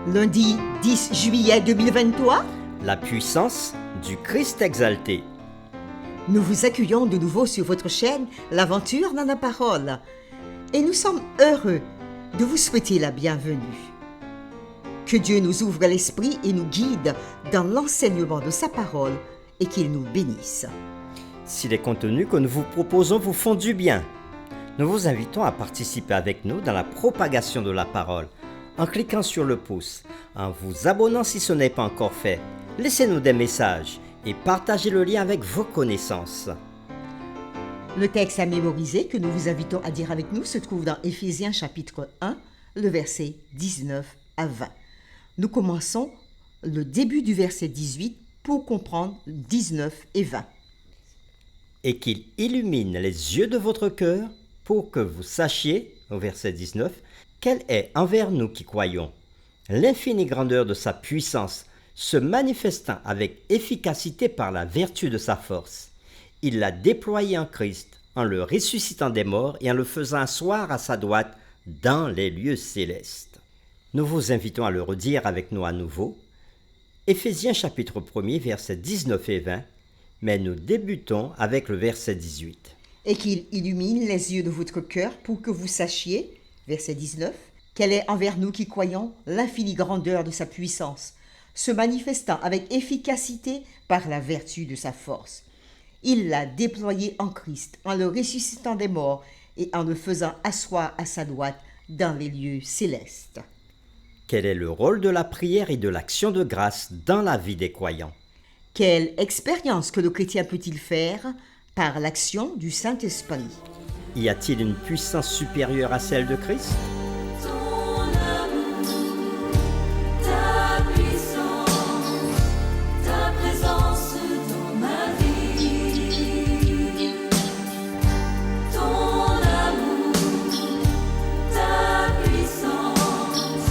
Lundi 10 juillet 2023, La puissance du Christ exalté. nous vous accueillons de nouveau sur votre chaîne L'Aventure dans la Parole. Et nous sommes heureux de vous souhaiter la bienvenue. Que Dieu nous ouvre l'esprit et nous guide dans l'enseignement de sa parole et qu'il nous bénisse. Si les contenus que nous vous proposons vous font du bien, nous vous invitons à participer avec nous dans la propagation de la parole en cliquant sur le pouce, en vous abonnant si ce n'est pas encore fait. Laissez-nous des messages et partagez le lien avec vos connaissances. Le texte à mémoriser que nous vous invitons à dire avec nous se trouve dans Éphésiens chapitre 1, le verset 19 à 20. Nous commençons le début du verset 18 pour comprendre 19 et 20. Et qu'il illumine les yeux de votre cœur pour que vous sachiez, au verset 19, quelle est envers nous qui croyons l'infinie grandeur de sa puissance, se manifestant avec efficacité par la vertu de sa force. Il l'a déployé en Christ, en le ressuscitant des morts et en le faisant asseoir à sa droite dans les lieux célestes. Nous vous invitons à le redire avec nous à nouveau. Éphésiens chapitre 1er, versets 19 et 20, mais nous débutons avec le verset 18. Et qu'il illumine les yeux de votre cœur pour que vous sachiez, verset 19, quelle est envers nous qui croyons l'infinie grandeur de sa puissance, se manifestant avec efficacité par la vertu de sa force. Il l'a déployé en Christ, en le ressuscitant des morts et en le faisant asseoir à sa droite dans les lieux célestes. Quel est le rôle de la prière et de l'action de grâce dans la vie des croyants? Quelle expérience que le chrétien peut-il faire par l'action du Saint-Esprit? Y a-t-il une puissance supérieure à celle de Christ? Ton amour, ta puissance, ta présence dans ma vie. Ton amour, ta puissance,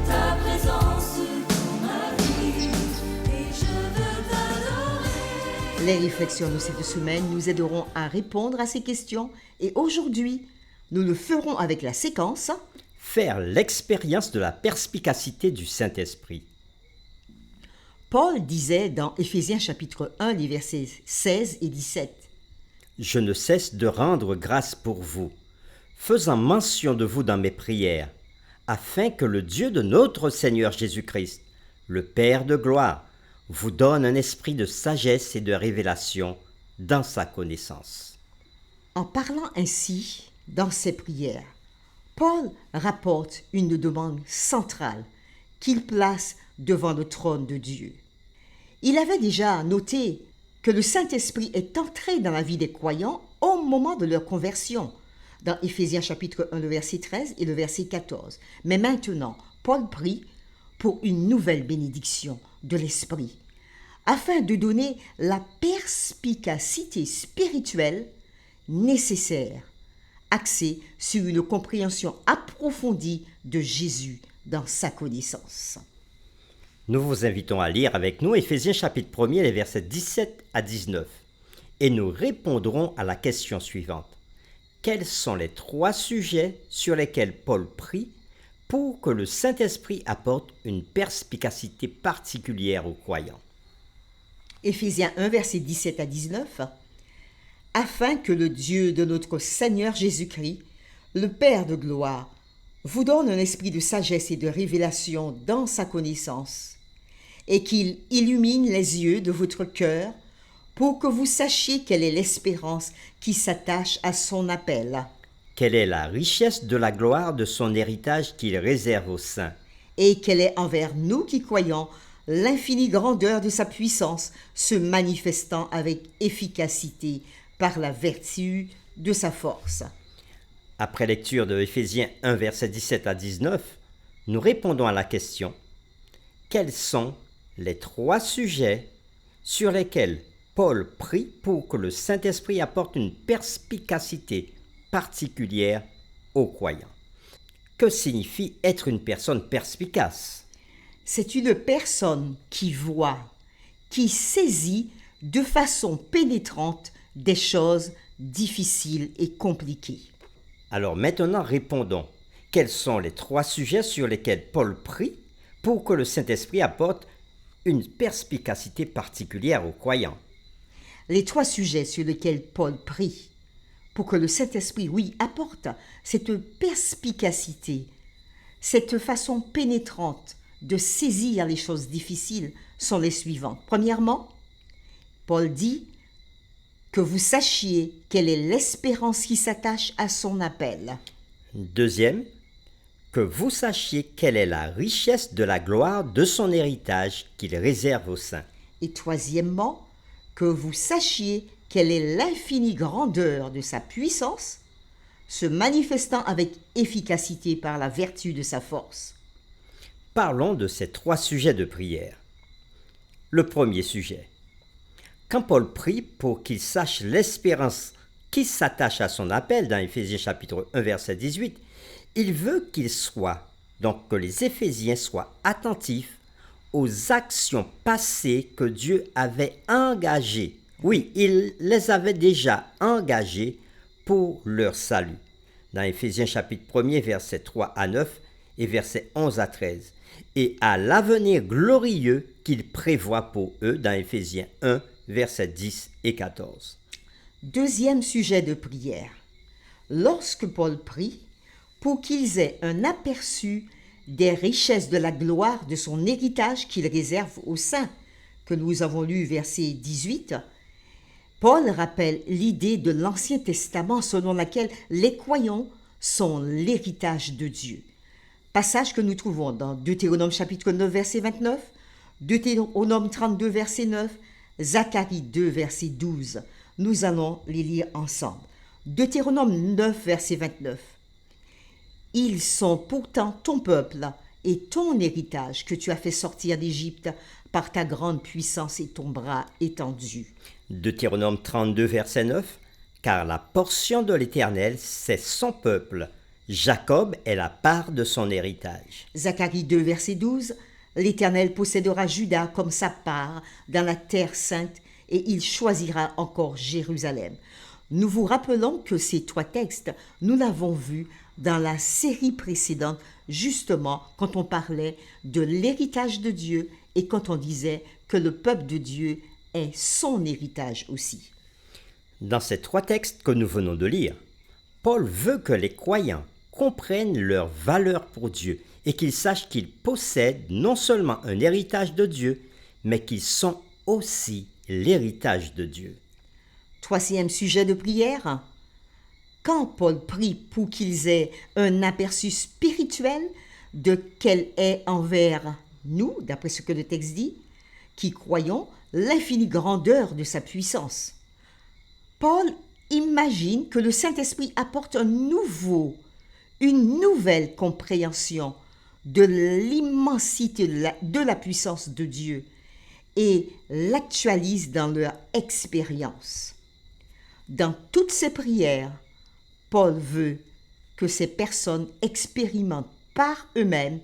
ta présence dans ma vie. Et je veux t'adorer. Les réflexions de cette semaine nous aideront à répondre à ces questions et aujourd'hui, nous le ferons avec la séquence Faire l'expérience de la perspicacité du Saint-Esprit. Paul disait dans Éphésiens chapitre 1, les versets 16 et 17. Je ne cesse de rendre grâce pour vous, faisant mention de vous dans mes prières, afin que le Dieu de notre Seigneur Jésus-Christ, le Père de gloire, vous donne un esprit de sagesse et de révélation dans sa connaissance. En parlant ainsi dans ses prières, Paul rapporte une demande centrale qu'il place devant le trône de Dieu. Il avait déjà noté que le Saint-Esprit est entré dans la vie des croyants au moment de leur conversion, dans Éphésiens chapitre 1, le verset 13 et le verset 14. Mais maintenant, Paul prie pour une nouvelle bénédiction de l'Esprit, afin de donner la perspicacité spirituelle nécessaire, axée sur une compréhension approfondie de Jésus dans sa connaissance. Nous vous invitons à lire avec nous Éphésiens chapitre 1er, les versets 17 à 19. Et nous répondrons à la question suivante. Quels sont les 3 sujets sur lesquels Paul prie pour que le Saint-Esprit apporte une perspicacité particulière aux croyants? Éphésiens 1, versets 17 à 19. Afin que le Dieu de notre Seigneur Jésus-Christ, le Père de gloire, vous donne un esprit de sagesse et de révélation dans sa connaissance, et qu'il illumine les yeux de votre cœur pour que vous sachiez quelle est l'espérance qui s'attache à son appel, Quelle est la richesse de la gloire de son héritage qu'il réserve aux saints? et quelle est envers nous qui croyons l'infinie grandeur de sa puissance, se manifestant avec efficacité par la vertu de sa force. Après lecture de Éphésiens 1, versets 17 à 19, nous répondons à la question « Quels sont les 3 sujets sur lesquels Paul prie pour que le Saint-Esprit apporte une perspicacité particulière aux croyants ?» Que signifie être une personne perspicace? C'est une personne qui voit, qui saisit de façon pénétrante des choses difficiles et compliquées. Alors maintenant répondons. Quels sont les 3 sujets sur lesquels Paul prie pour que le Saint-Esprit apporte une perspicacité particulière aux croyants. Les 3 sujets sur lesquels Paul prie pour que le Saint-Esprit, oui, apporte cette perspicacité, cette façon pénétrante de saisir les choses difficiles sont les suivants. Premièrement, Paul dit que vous sachiez quelle est l'espérance qui s'attache à son appel. Deuxième, que vous sachiez quelle est la richesse de la gloire de son héritage qu'il réserve aux saints. Et troisièmement, que vous sachiez quelle est l'infinie grandeur de sa puissance, se manifestant avec efficacité par la vertu de sa force. Parlons de ces 3 sujets de prière. Le premier sujet. Quand Paul prie pour qu'il sache l'espérance qui s'attache à son appel dans Éphésiens chapitre 1 verset 18, il veut que les Éphésiens soient attentifs aux actions passées que Dieu avait engagées. Oui, il les avait déjà engagées pour leur salut. Dans Éphésiens chapitre 1 verset 3 à 9 et verset 11 à 13. Et à l'avenir glorieux qu'il prévoit pour eux dans Éphésiens 1 verset 10 et 14. Deuxième sujet de prière. Lorsque Paul prie pour qu'ils aient un aperçu des richesses de la gloire de son héritage qu'il réserve aux saints, que nous avons lu verset 18, Paul rappelle l'idée de l'Ancien Testament selon laquelle les croyants sont l'héritage de Dieu. Passage que nous trouvons dans Deutéronome chapitre 9 verset 29, Deutéronome 32 verset 9, Zacharie 2 verset 12. Nous allons les lire ensemble. Deutéronome 9 verset 29. Ils sont pourtant ton peuple et ton héritage que tu as fait sortir d'Égypte par ta grande puissance et ton bras étendu. Deutéronome 32 verset 9. Car la portion de l'Éternel, c'est son peuple. Jacob est la part de son héritage. Zacharie 2 verset 12. L'Éternel possédera Juda comme sa part dans la terre sainte et il choisira encore Jérusalem. Nous vous rappelons que ces 3 textes, nous l'avons vu dans la série précédente, justement quand on parlait de l'héritage de Dieu et quand on disait que le peuple de Dieu est son héritage aussi. Dans ces 3 textes que nous venons de lire, Paul veut que les croyants comprennent leur valeur pour Dieu et qu'ils sachent qu'ils possèdent non seulement un héritage de Dieu, mais qu'ils sont aussi l'héritage de Dieu. Troisième sujet de prière. Quand Paul prie pour qu'ils aient un aperçu spirituel de quelle est envers nous, d'après ce que le texte dit, qui croyons l'infinie grandeur de sa puissance. Paul imagine que le Saint-Esprit apporte une nouvelle compréhension de l'immensité de la puissance de Dieu et l'actualise dans leur expérience. Dans toutes ses prières, Paul veut que ces personnes expérimentent par eux-mêmes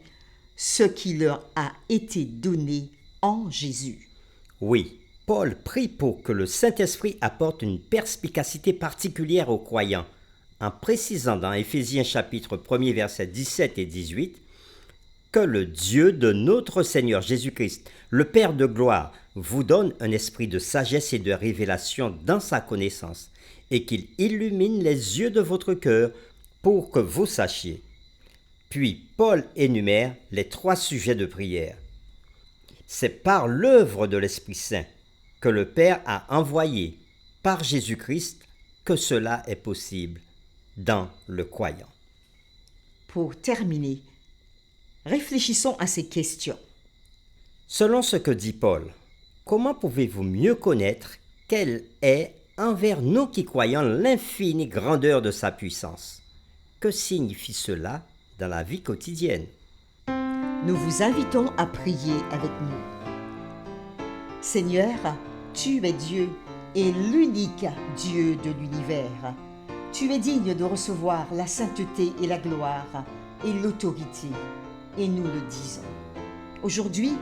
ce qui leur a été donné en Jésus. Oui, Paul prie pour que le Saint-Esprit apporte une perspicacité particulière aux croyants, en précisant dans Éphésiens chapitre 1 versets 17 et 18 que le Dieu de notre Seigneur Jésus-Christ, le Père de gloire, vous donne un esprit de sagesse et de révélation dans sa connaissance, et qu'il illumine les yeux de votre cœur pour que vous sachiez. Puis Paul énumère les 3 sujets de prière. C'est par l'œuvre de l'Esprit Saint que le Père a envoyé par Jésus-Christ que cela est possible dans le croyant. Pour terminer, réfléchissons à ces questions. Selon ce que dit Paul, comment pouvez-vous mieux connaître quelle est envers nous qui croyons l'infinie grandeur de sa puissance? Que signifie cela dans la vie quotidienne? Nous vous invitons à prier avec nous. Seigneur, tu es Dieu et l'unique Dieu de l'univers. Tu es digne de recevoir la sainteté et la gloire et l'autorité, et nous le disons. Aujourd'hui,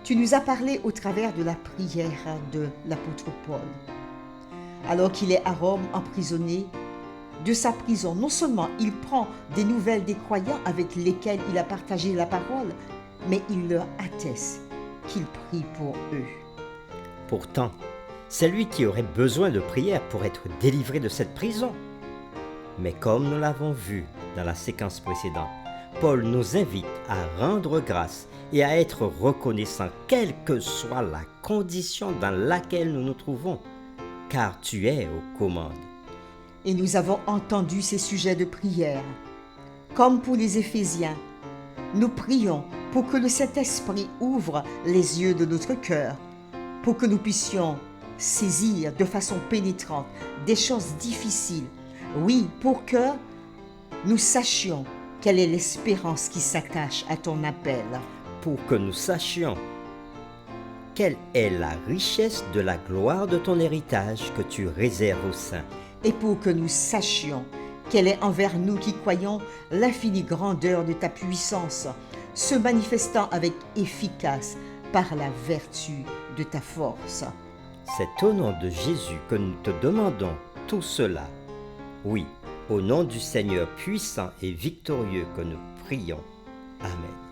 tu nous as parlé au travers de la prière de l'apôtre Paul. Alors qu'il est à Rome emprisonné, de sa prison, non seulement il prend des nouvelles des croyants avec lesquels il a partagé la parole, mais il leur atteste qu'il prie pour eux. Pourtant, c'est lui qui aurait besoin de prière pour être délivré de cette prison. Mais comme nous l'avons vu dans la séquence précédente, Paul nous invite à rendre grâce et à être reconnaissant quelle que soit la condition dans laquelle nous nous trouvons, car tu es aux commandes. Et nous avons entendu ces sujets de prière. Comme pour les Éphésiens, nous prions pour que le Saint-Esprit ouvre les yeux de notre cœur, pour que nous puissions saisir de façon pénétrante des choses difficiles. Oui, pour que nous sachions quelle est l'espérance qui s'attache à ton appel. Pour que nous sachions quelle est la richesse de la gloire de ton héritage que tu réserves aux saints. Et pour que nous sachions quelle est envers nous qui croyons l'infinie grandeur de ta puissance, se manifestant avec efficace par la vertu de ta force. C'est au nom de Jésus que nous te demandons tout cela. Oui, au nom du Seigneur puissant et victorieux que nous prions. Amen.